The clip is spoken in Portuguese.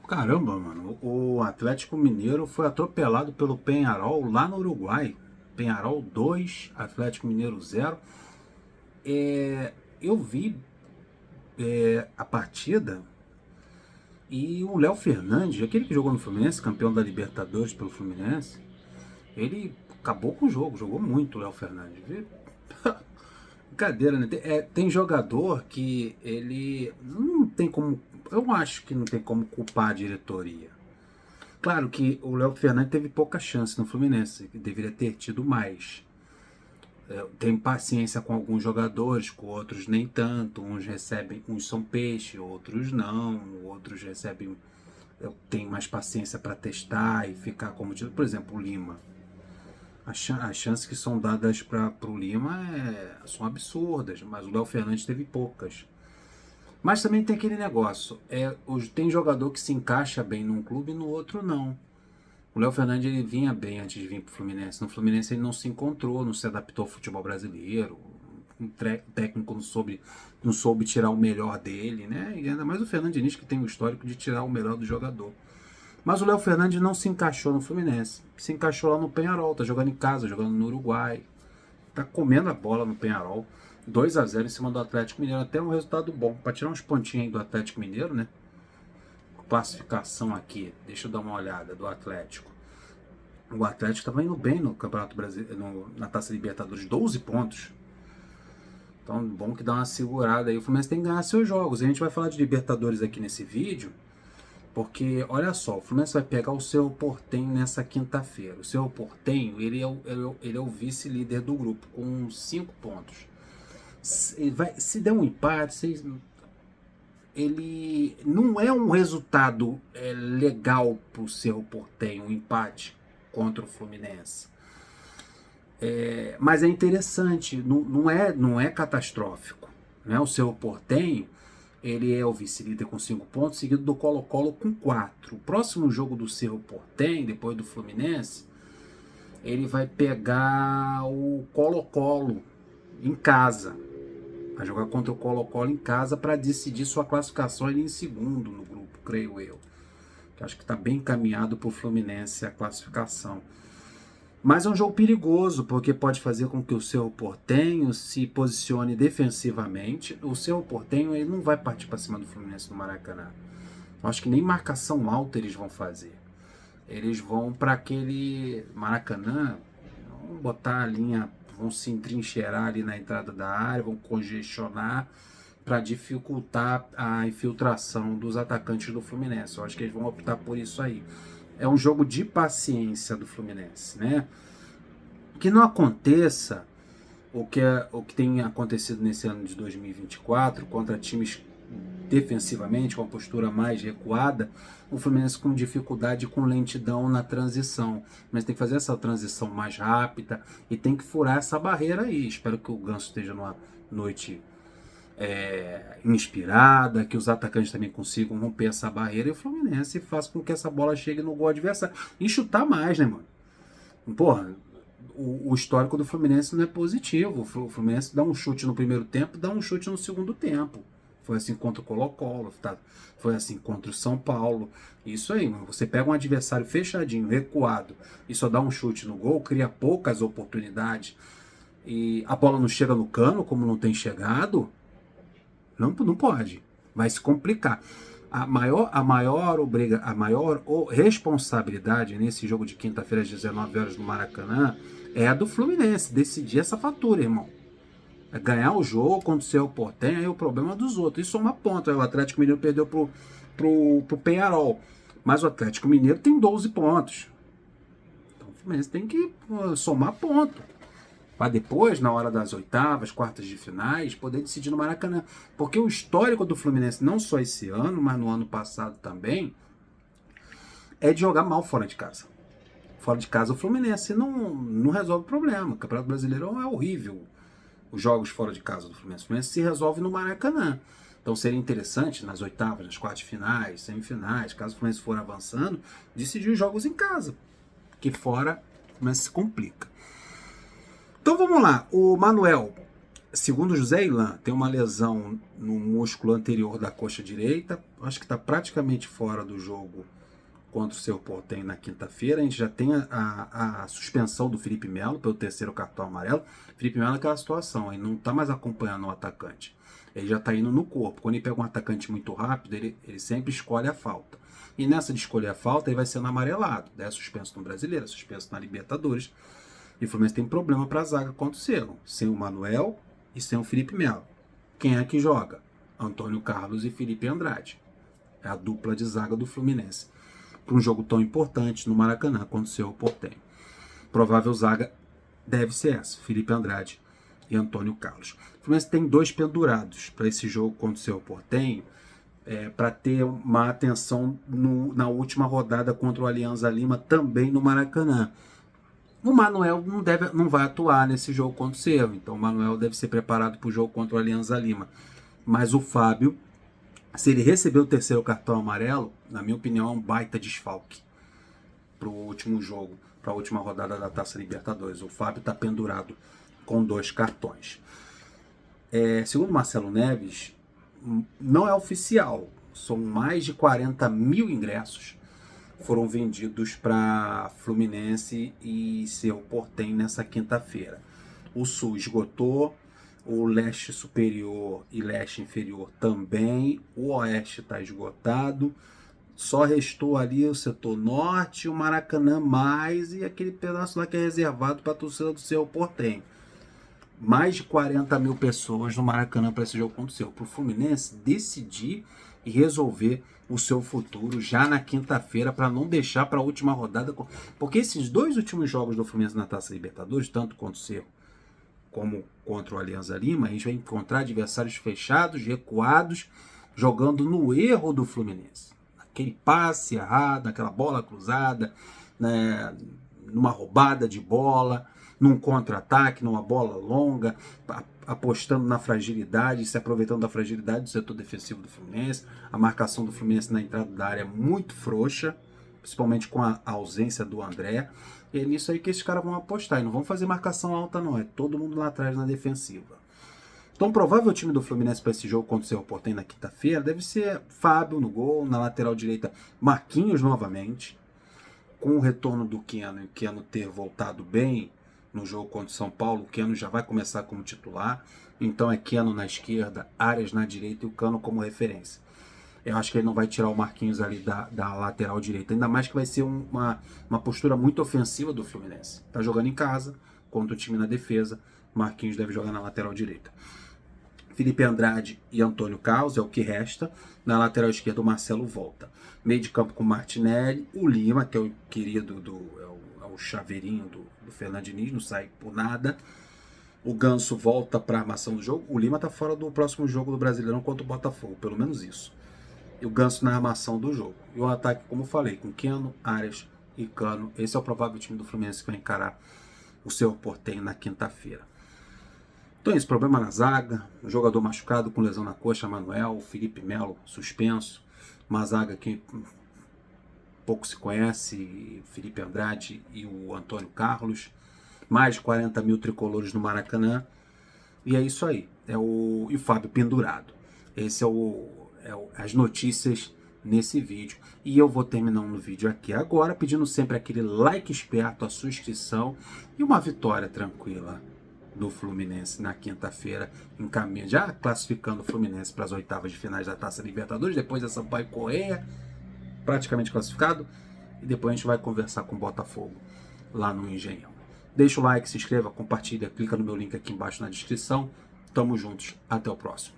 Caramba, mano, o Atlético Mineiro foi atropelado pelo Peñarol lá no Uruguai. Peñarol 2, Atlético Mineiro 0. Eu vi a partida e o Léo Fernandes, aquele que jogou no Fluminense, campeão da Libertadores pelo Fluminense, ele acabou com o jogo, jogou muito o Léo Fernandes. Brincadeira, né? Tem jogador que ele não tem como. Eu acho que não tem como culpar a diretoria. Claro que o Léo Fernandes teve pouca chance no Fluminense, deveria ter tido mais. Tem paciência com alguns jogadores, com outros nem tanto. Uns recebem, uns são peixe, outros não. Outros recebem, tem mais paciência para testar e ficar como titular. Por exemplo, o Lima. As chances que são dadas para o Lima são absurdas, mas o Léo Fernandes teve poucas. Mas também tem aquele negócio, tem jogador que se encaixa bem num clube e no outro não. O Léo Fernandes ele vinha bem antes de vir para o Fluminense. No Fluminense ele não se encontrou, não se adaptou ao futebol brasileiro. O técnico não soube tirar o melhor dele, né? E ainda mais o Fernando Diniz, que tem o histórico de tirar o melhor do jogador. Mas o Léo Fernandes não se encaixou no Fluminense. Se encaixou lá no Peñarol, tá jogando em casa, jogando no Uruguai. Tá comendo a bola no Peñarol. 2-0 em cima do Atlético Mineiro. Até um resultado bom. Para tirar uns pontinhos aí do Atlético Mineiro, né? Classificação aqui. Deixa eu dar uma olhada do Atlético. O Atlético estava indo bem no Campeonato Brasileiro, na Taça Libertadores, 12 pontos. Então, bom que dá uma segurada aí. O Fluminense tem que ganhar seus jogos. A gente vai falar de Libertadores aqui nesse vídeo. Porque, olha só, o Fluminense vai pegar o Cerro Porteño nessa quinta-feira. O Cerro Porteño, ele é o vice-líder do grupo, com 5 pontos. Se der um empate, ele não é um resultado legal para o Cerro Porteño, um empate contra o Fluminense. Mas é interessante, não é catastrófico. Né? O Cerro Porteño, ele é o vice-líder com 5 pontos, seguido do Colo-Colo com 4. O próximo jogo do Cerro Porteño, depois do Fluminense, ele vai pegar o Colo-Colo em casa. Vai jogar contra o Colo-Colo em casa para decidir sua classificação ali em segundo no grupo, creio eu. Que acho que está bem encaminhado para o Fluminense a classificação. Mas é um jogo perigoso, porque pode fazer com que o Cerro Porteño se posicione defensivamente. O Cerro Porteño ele não vai partir para cima do Fluminense no Maracanã. Acho que nem marcação alta eles vão fazer. Eles vão para aquele Maracanã, vão botar a linha, vão se entrincheirar ali na entrada da área, vão congestionar para dificultar a infiltração dos atacantes do Fluminense. Eu acho que eles vão optar por isso aí. É um jogo de paciência do Fluminense, né? Que não aconteça o que tem acontecido nesse ano de 2024 contra times defensivamente, com a postura mais recuada, o Fluminense com dificuldade, com lentidão na transição. Mas tem que fazer essa transição mais rápida e tem que furar essa barreira aí. Espero que o Ganso esteja numa noite inspirada, que os atacantes também consigam romper essa barreira e o Fluminense faça com que essa bola chegue no gol adversário e chutar mais, né, mano? Porra, o histórico do Fluminense não é positivo. O Fluminense dá um chute no primeiro tempo, dá um chute no segundo tempo. Foi assim contra o Colo-Colo, tá? Foi assim contra o São Paulo. Isso aí, mano. Você pega um adversário fechadinho, recuado, e só dá um chute no gol, cria poucas oportunidades e a bola não chega no cano, como não tem chegado. Não pode. Vai se complicar. A maior responsabilidade nesse jogo de quinta-feira às 19 horas no Maracanã é a do Fluminense. Decidir essa fatura, irmão. É ganhar o jogo, quando o Cerro Porteño, aí o problema é dos outros. Isso é uma ponta. O Atlético Mineiro perdeu pro Peñarol. Mas o Atlético Mineiro tem 12 pontos. Então o Fluminense tem que somar ponto. Para depois, na hora das oitavas, quartas de finais, poder decidir no Maracanã. Porque o histórico do Fluminense, não só esse ano, mas no ano passado também, é de jogar mal fora de casa. Fora de casa o Fluminense não resolve o problema. O Campeonato Brasileiro é horrível. Os jogos fora de casa do Fluminense. O Fluminense se resolve no Maracanã. Então seria interessante, nas oitavas, nas quartas de finais, semifinais, caso o Fluminense for avançando, decidir os jogos em casa. Porque fora o Fluminense se complica. Então vamos lá, o Manuel, Segundo José Ilan, tem uma lesão no músculo anterior da coxa direita. Acho que está praticamente fora do jogo contra o Cerro Porteño na quinta-feira. A gente já tem a suspensão do Felipe Melo pelo terceiro cartão amarelo. Felipe Melo é aquela situação, ele não está mais acompanhando o atacante. Ele já está indo no corpo. Quando ele pega um atacante muito rápido, ele sempre escolhe a falta. E nessa de escolher a falta, ele vai sendo amarelado. É suspenso no Brasileiro, é suspenso na Libertadores. E o Fluminense tem problema para a zaga contra o Cerro. Sem o Manuel e sem o Felipe Melo. Quem é que joga? Antônio Carlos e Felipe Andrade. É a dupla de zaga do Fluminense. Para um jogo tão importante no Maracanã contra o Cerro Porteño. Provável zaga deve ser essa, Felipe Andrade e Antônio Carlos. O Fluminense tem 2 pendurados para esse jogo contra o Cerro Porteño, para ter uma atenção na última rodada contra o Alianza Lima, também no Maracanã. O Manuel não vai atuar nesse jogo contra o Cerro, então o Manuel deve ser preparado para o jogo contra o Alianza Lima. Mas o Fábio, se ele receber o terceiro cartão amarelo, na minha opinião, é um baita desfalque para o último jogo, para a última rodada da Taça Libertadores. O Fábio está pendurado com 2 cartões. Segundo Marcelo Neves, não é oficial, são mais de 40 mil ingressos foram vendidos para Fluminense e Cerro Porteño nessa quinta-feira. O Sul esgotou, o Leste Superior e Leste Inferior também, o Oeste está esgotado, só restou ali o setor Norte, o Maracanã mais e aquele pedaço lá que é reservado para a torcida do Cerro Porteño. Mais de 40 mil pessoas no Maracanã para esse jogo contra o Cerro. Para o Fluminense decidir e resolver o seu futuro já na quinta-feira, para não deixar para a última rodada. Porque esses 2 últimos jogos do Fluminense na Taça Libertadores, tanto contra o Cerro como contra o Alianza Lima, a gente vai encontrar adversários fechados, recuados, jogando no erro do Fluminense. Aquele passe errado, aquela bola cruzada, né, numa roubada de bola, num contra-ataque, numa bola longa, apostando na fragilidade, se aproveitando da fragilidade do setor defensivo do Fluminense. A marcação do Fluminense na entrada da área é muito frouxa, principalmente com a ausência do André. E é nisso aí que esses caras vão apostar. E não vão fazer marcação alta, não. É todo mundo lá atrás na defensiva. Então, o provável time do Fluminense para esse jogo contra o Cerro Porteño na quinta-feira deve ser Fábio no gol, na lateral direita Marquinhos novamente, com o retorno do Keno e o Keno ter voltado bem no jogo contra o São Paulo. O Keno já vai começar como titular, então é Keno na esquerda, Arias na direita e o Cano como referência. Eu acho que ele não vai tirar o Marquinhos ali da lateral direita, ainda mais que vai ser uma postura muito ofensiva do Fluminense. Tá jogando em casa, contra o time na defesa, Marquinhos deve jogar na lateral direita. Felipe Andrade e Antônio Carlos é o que resta. Na lateral esquerda o Marcelo volta. Meio de campo com Martinelli, o Lima, que é o querido é o chaveirinho do Fernando Diniz, não sai por nada. O Ganso volta para a armação do jogo. O Lima está fora do próximo jogo do Brasileirão contra o Botafogo, pelo menos isso. E o Ganso na armação do jogo. E o ataque, como falei, com Keno, Arias e Cano. Esse é o provável time do Fluminense que vai encarar o Cerro Porteño na quinta-feira. Então é isso, problema na zaga, um jogador machucado com lesão na coxa, Manuel, Felipe Melo suspenso, uma zaga que pouco se conhece, Felipe Andrade e o Antônio Carlos, mais de 40 mil tricolores no Maracanã, e é isso aí, e o Fábio pendurado. Esse as notícias nesse vídeo, e eu vou terminando o vídeo aqui agora, pedindo sempre aquele like esperto, a sua inscrição e uma vitória tranquila do Fluminense na quinta-feira, já classificando o Fluminense para as oitavas de finais da Taça Libertadores, depois da Sampaio Corrêa, praticamente classificado, e depois a gente vai conversar com o Botafogo lá no Engenhão. Deixa o like, se inscreva, compartilha, clica no meu link aqui embaixo na descrição. Tamo juntos, até o próximo.